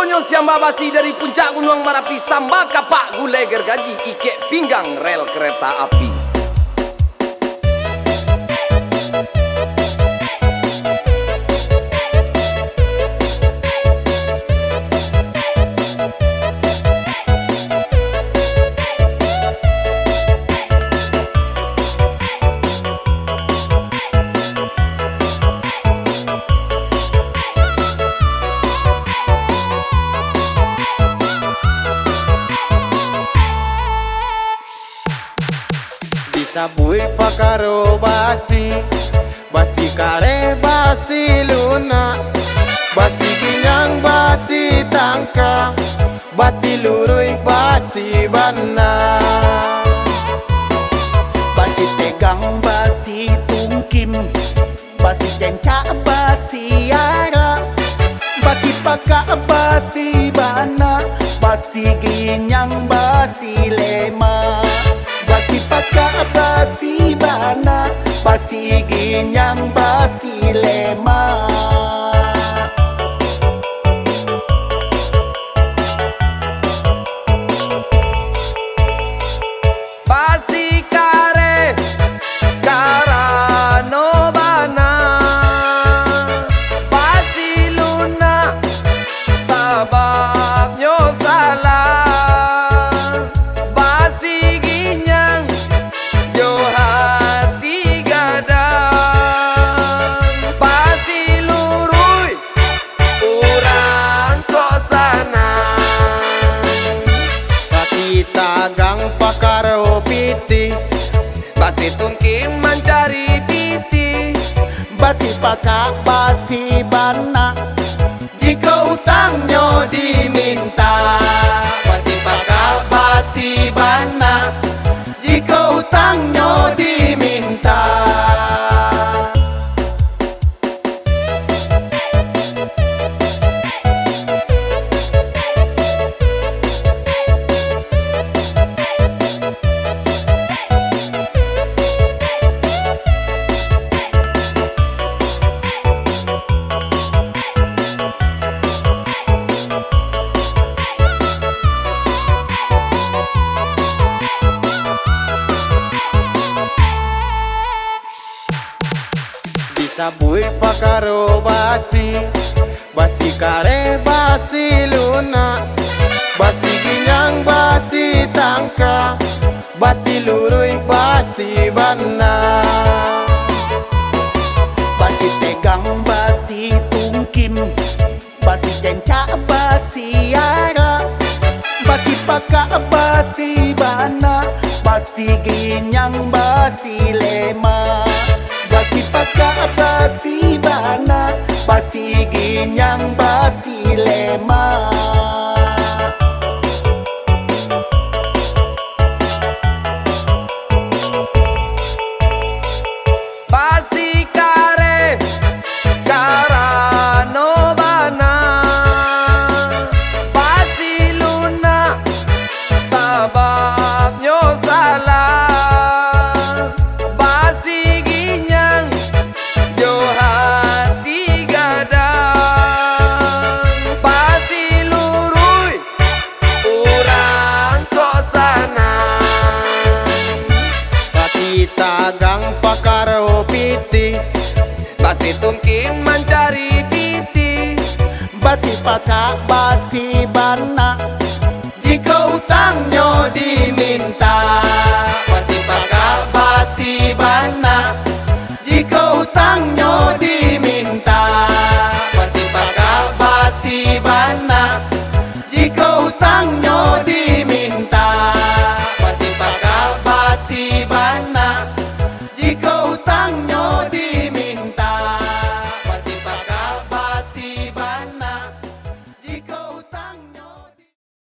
Tonyo siamba basi dari puncak gunung Merapi, samba kapak gulai gergaji, ike pinggang rel kereta api. Sabui pakaro basi, basi kare basi luna, basi ginyang basi tangka, basi lurui basi bana, basi tegang basi tungkim, basi jenca basi ara, basi paka basi bana, basi ginyang basi lema. Basi paka basi bana, basi ginyang basi lema. Basi kare karano bana, basi luna sababnya salah, basi ginyang jo hati gadang, basi lurui urang kok sana, basi tagang pakaro piti, basi tungking mencari piti, basi paka basi bana, jika utangnya diminta. Basi paka basi bana, jika utangnya diminta. sabui pakaro basi, basi kare basi luna, basi ginyang basi tangka, basi lurui basi bana, basi tegang basi tungkim, basi jenca basi ara, basi paka basi bana, basi ginyang basi lema. Basi paka basi bana, basi ginyang basi lema. Basi kare karano bana, basi luna sababnya salah, basi ginyang jo hati gadang, basi lurui urang kok sana, basi tagang pakaro piti, basi tungking mencari piti, basi paka basi